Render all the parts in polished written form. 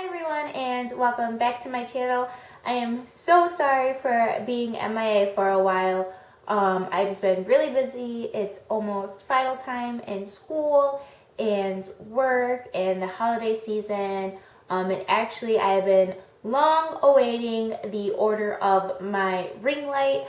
everyone, and welcome back to my channel. I am so sorry for being MIA for a while. I just been really busy. It's almost final time in school and work and the holiday season. And actually I have been long awaiting the order of my ring light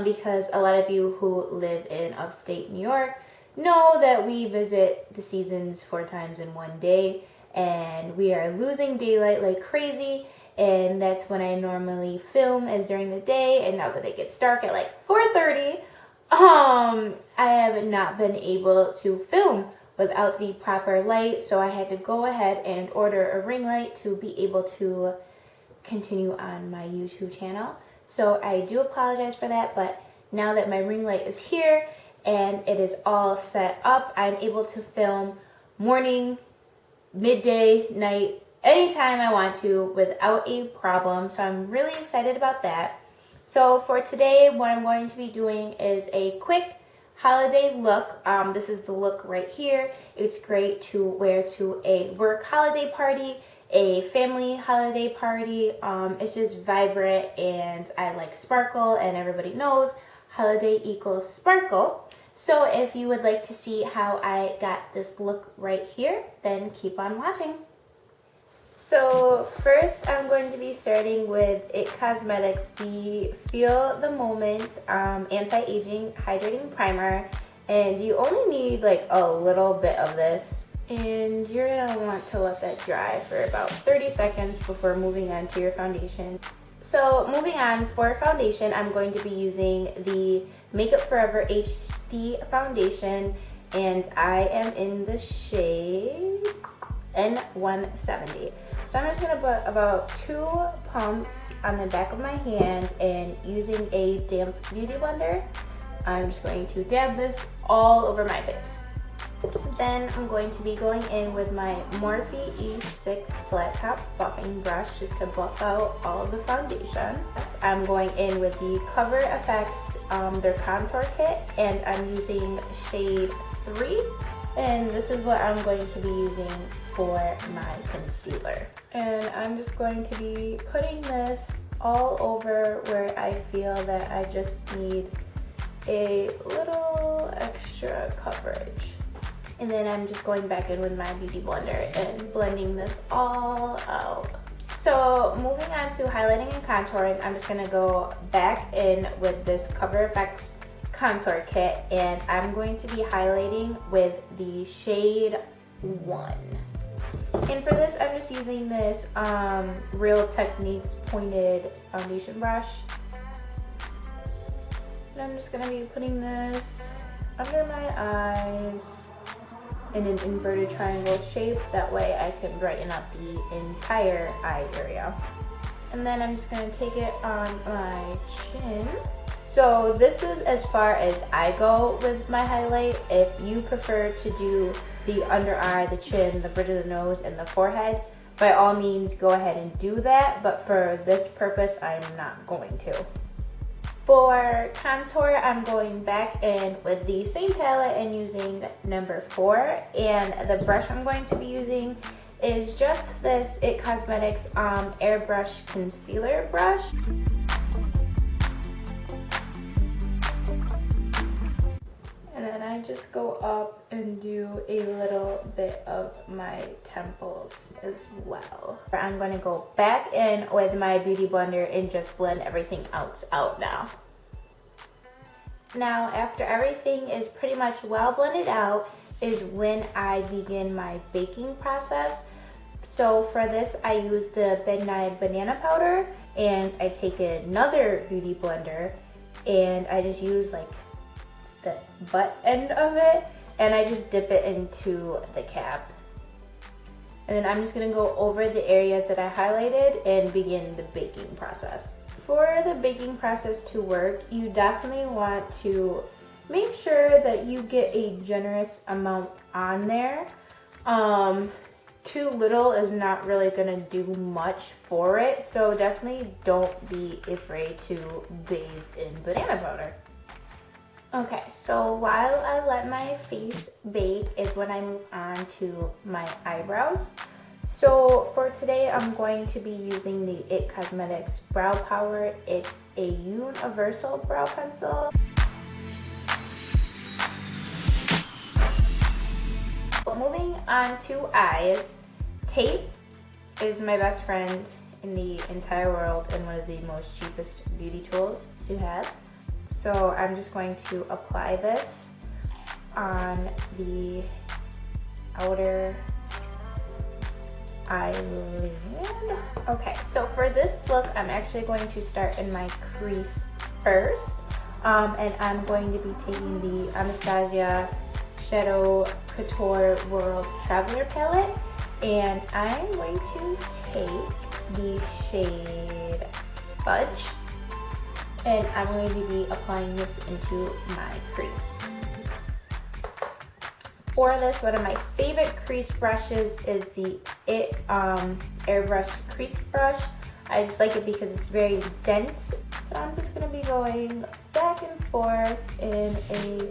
because a lot of you who live in upstate New York know that we visit the seasons 4 times in one day, and we are losing daylight like crazy, and that's when I normally film, is during the day. And now that it gets dark at like 4:30, I have not been able to film without the proper light, so I had to go ahead and order a ring light to be able to continue on my YouTube channel. So I do apologize for that, but now that my ring light is here and it is all set up, I'm able to film morning, midday, night, anytime I want to without a problem. So I'm really excited about that. So for today, what I'm going to be doing is a quick holiday look. This is the look right here. It's great to wear to a work holiday party, a family holiday party. It's just vibrant, and I like sparkle, and everybody knows holiday equals sparkle. So if you would like to see how I got this look right here, then keep on watching. So first I'm going to be starting with IT Cosmetics, the Feel the Moment Anti-Aging Hydrating Primer. And you only need like a little bit of this, and you're gonna want to let that dry for about 30 seconds before moving on to your foundation. So moving on, for foundation, I'm going to be using the Makeup Forever HD foundation, and I am in the shade N170. So I'm just going to put about 2 pumps on the back of my hand, and using a damp beauty blender, I'm just going to dab this all over my face. Then I'm going to be going in with my Morphe E6 flat top buffing brush just to buff out all of the foundation. I'm going in with the Cover FX, their contour kit, and I'm using shade 3. And this is what I'm going to be using for my concealer. And I'm just going to be putting this all over where I feel that I just need a little extra coverage. And then I'm just going back in with my beauty blender and blending this all out. So moving on to highlighting and contouring, I'm just gonna go back in with this Cover FX contour kit, and I'm going to be highlighting with the shade 1. And for this, I'm just using this Real Techniques pointed foundation brush. And I'm just gonna be putting this under my eyes in an inverted triangle shape. That way I can brighten up the entire eye area. And then I'm just going to take it on my chin. So this is as far as I go with my highlight. If you prefer to do the under eye, the chin, the bridge of the nose, and the forehead, by all means go ahead and do that, but for this purpose I'm not going to. For contour, I'm going back in with the same palette and using number 4, and the brush I'm going to be using is just this IT Cosmetics Airbrush Concealer Brush. And then I just go up and do a little bit of my temples as well. I'm going to go back in with my beauty blender and just blend everything else out now. Now, after everything is pretty much well blended out is when I begin my baking process. So for this, I use the Midnight Banana Powder, and I take another beauty blender and I just use like the butt end of it, and I just dip it into the cap. And then I'm just gonna go over the areas that I highlighted and begin the baking process. For the baking process to work, you definitely want to make sure that you get a generous amount on there. Too little is not really gonna do much for it, so definitely don't be afraid to bathe in banana powder. Okay, so while I let my face bake is when I move on to my eyebrows. So for today, I'm going to be using the IT Cosmetics Brow Power. It's a universal brow pencil. Moving on to eyes, tape is my best friend in the entire world and one of the most cheapest beauty tools to have. So I'm just going to apply this on the outer eyelid. Okay, so for this look, I'm actually going to start in my crease first. And I'm going to be taking the Anastasia Shadow Couture World Traveler palette, and I'm going to take the shade Fudge, and I'm going to be applying this into my crease. For this, one of my favorite crease brushes is the IT Airbrush Crease Brush. I just like it because it's very dense. So I'm just going to be going back and forth in a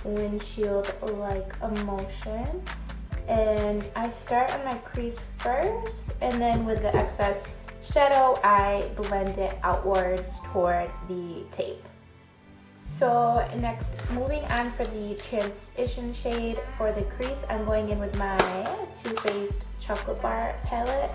windshield-like a motion. And I start on my crease first, and then with the excess shadow, I blend it outwards toward the tape. So next, moving on for the transition shade for the crease, I'm going in with my Too Faced Chocolate Bar palette,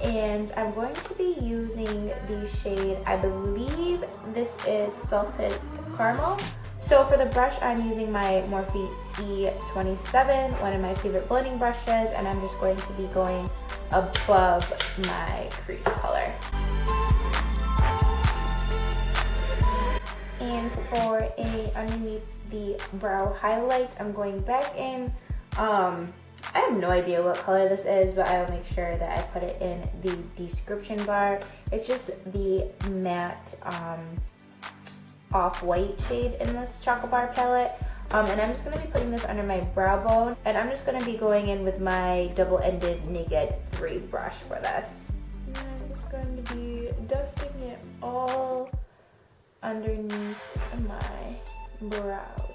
and I'm going to be using the shade, I believe this is Salted Caramel. So for the brush, I'm using my Morphe E27, one of my favorite blending brushes, and I'm just going to be going above my crease color. And for underneath the brow highlight, I'm going back in. I have no idea what color this is, but I will make sure that I put it in the description bar. It's just the matte off-white shade in this chocolate bar palette. And I'm just going to be putting this under my brow bone, and I'm just going to be going in with my double-ended Naked 3 brush for this. And I'm just going to be dusting it all underneath my brows.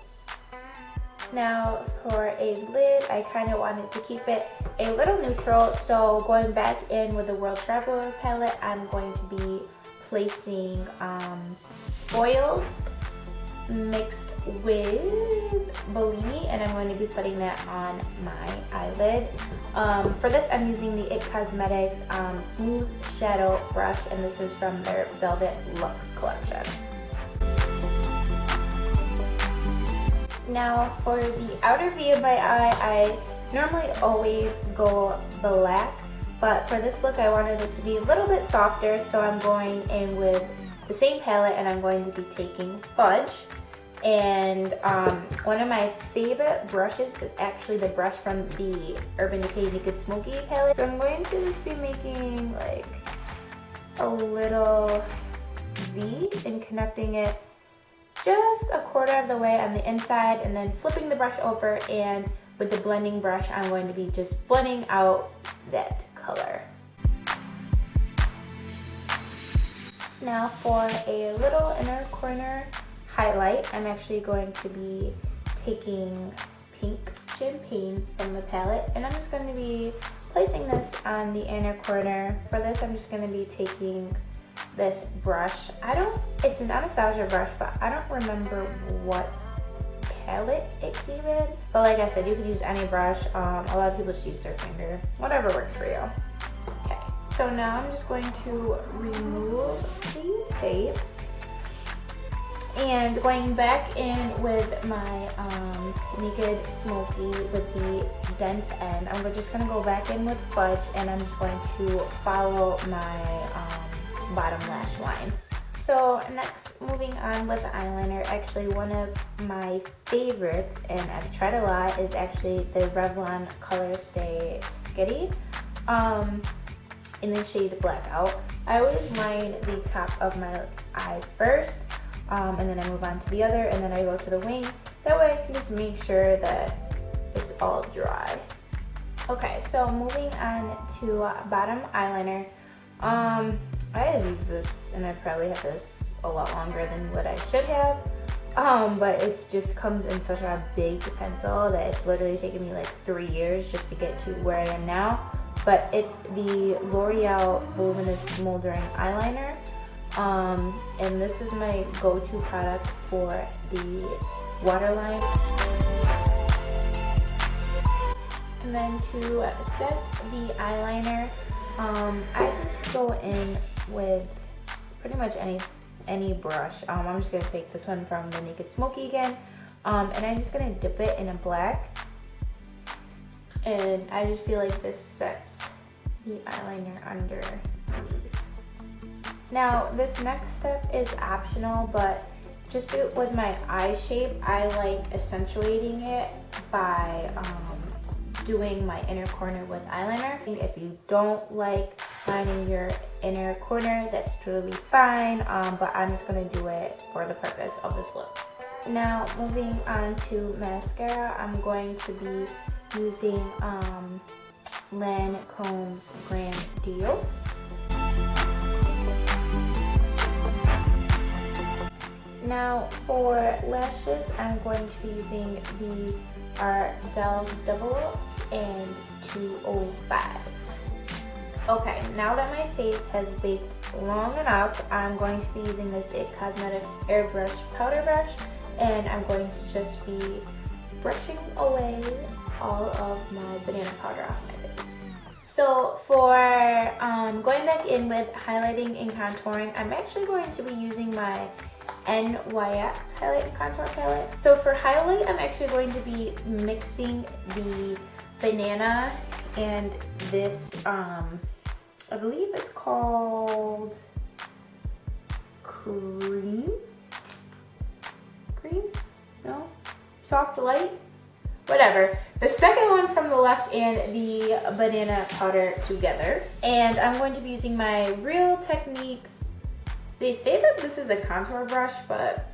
Now for a lid, I kind of wanted to keep it a little neutral, so going back in with the World Traveler palette, I'm going to be placing Spoiled mixed with Bellini, and I'm going to be putting that on my eyelid. For this, I'm using the IT Cosmetics Smooth Shadow Brush, and this is from their Velvet Luxe collection. Now for the outer V of my eye, I normally always go black, but for this look I wanted it to be a little bit softer, so I'm going in with the same palette, and I'm going to be taking Fudge. And one of my favorite brushes is actually the brush from the Urban Decay Naked Smoky palette. So I'm going to just be making like a little V and connecting it just a quarter of the way on the inside, and then flipping the brush over, and with the blending brush I'm going to be just blending out that color. Now for a little inner corner highlight, I'm actually going to be taking Pink Champagne from the palette, and I'm just going to be placing this on the inner corner. For this, I'm just going to be taking this brush. It's an Anastasia brush, but I don't remember what palette it came in. But like I said, you could use any brush. A lot of people just use their finger. Whatever works for you. Okay, so now I'm just going to remove the tape, and going back in with my Naked Smoky with the dense end, I'm just going to go back in with Fudge, and I'm just going to follow my bottom lash line. So next, moving on with the eyeliner, actually one of my favorites, and I've tried a lot, is actually the Revlon Color Stay Skitty in the shade Blackout. I always line the top of my eye first, and then I move on to the other, and then I go to the wing. That way I can just make sure that it's all dry. Okay, so moving on to bottom eyeliner. I have used this, and I probably have this a lot longer than what I should have, but it just comes in such a big pencil that it's literally taken me like 3 years just to get to where I am now. but it's the L'Oreal Voluminous Smoldering Eyeliner. And this is my go-to product for the waterline. And then to set the eyeliner, I just go in with pretty much any brush. I'm just gonna take this one from the Naked Smoky again, and I'm just gonna dip it in a black, and I just feel like this sets the eyeliner underneath. Now this next step is optional, but just with my eye shape, I like accentuating it by doing my inner corner with eyeliner. If you don't like lining your inner corner, that's totally fine, but I'm just gonna do it for the purpose of this look. Now moving on to mascara, I'm going to be using Lancome's Grandiose. Now for lashes, I'm going to be using the Ardell Double Lips and 205. Okay, now that my face has baked long enough, I'm going to be using this IT Cosmetics Airbrush Powder Brush, and I'm going to just be brushing away all of my banana powder off my face. So for going back in with highlighting and contouring, I'm actually going to be using my NYX Highlight and Contour Palette. So for highlight, I'm actually going to be mixing the banana and this, I believe it's called Cream? No? Soft Light? Whatever. The second one from the left and the banana powder together. And I'm going to be using my Real Techniques. They say that this is a contour brush, but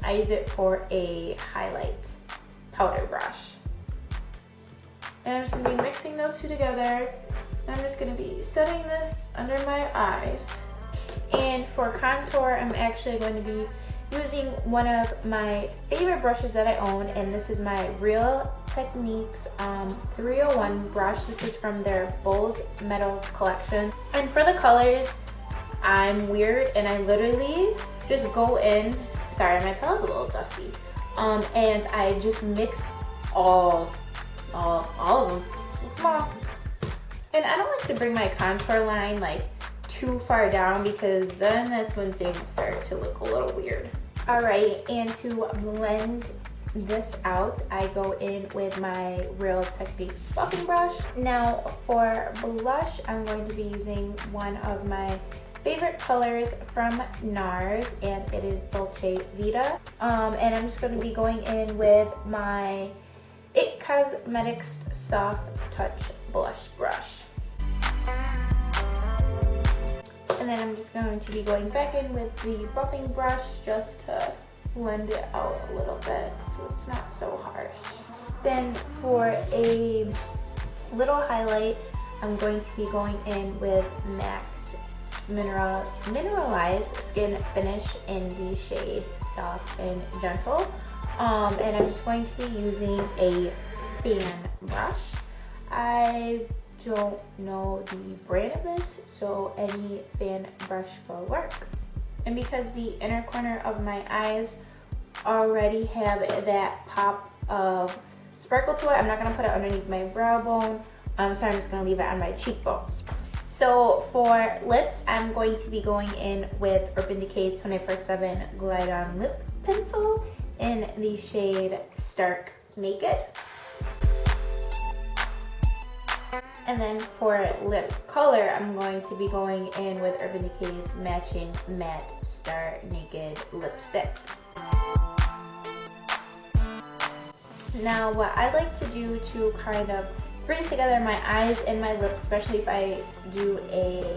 I use it for a highlight powder brush. And I'm just gonna be mixing those two together. And I'm just gonna be setting this under my eyes. And for contour, I'm actually going to be using one of my favorite brushes that I own, and this is my Real Techniques 301 brush. This is from their Bold Metals collection. And for the colors, I'm weird and I literally just go in, sorry, my palette's a little dusty, and I just mix all of them, small. And I don't like to bring my contour line like too far down, because then that's when things start to look a little weird. All right, and to blend this out, I go in with my Real Techniques buffing brush. Now for blush, I'm going to be using one of my favorite colors from NARS, and it is Dolce Vita. And I'm just going to be going in with my IT Cosmetics Soft Touch Blush Brush. And then I'm just going to be going back in with the buffing brush just to blend it out a little bit so it's not so harsh. Then for a little highlight, I'm going to be going in with MAC's Mineralized Skin Finish in the shade Soft and Gentle. And I'm just going to be using a fan brush. I don't know the brand of this, so any fan brush will work. And because the inner corner of my eyes already have that pop of sparkle to it, I'm not going to put it underneath my brow bone, so I'm just going to leave it on my cheekbones. So for lips, I'm going to be going in with Urban Decay 24/7 Glide On Lip Pencil in the shade Stark Naked. And then for lip color, I'm going to be going in with Urban Decay's matching matte Star Naked lipstick. Now what I like to do to kind of bring together my eyes and my lips, especially if I do a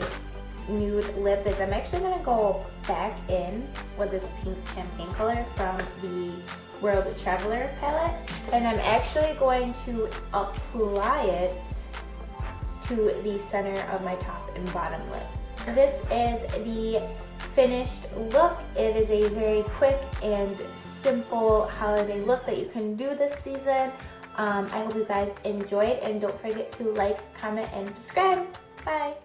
nude lip, is I'm actually going to go back in with this pink champagne color from the World Traveler palette, and I'm actually going to apply it to the center of my top and bottom lip. This is the finished look. It is a very quick and simple holiday look that you can do this season. I hope you guys enjoyed, and don't forget to like, comment, and subscribe. Bye!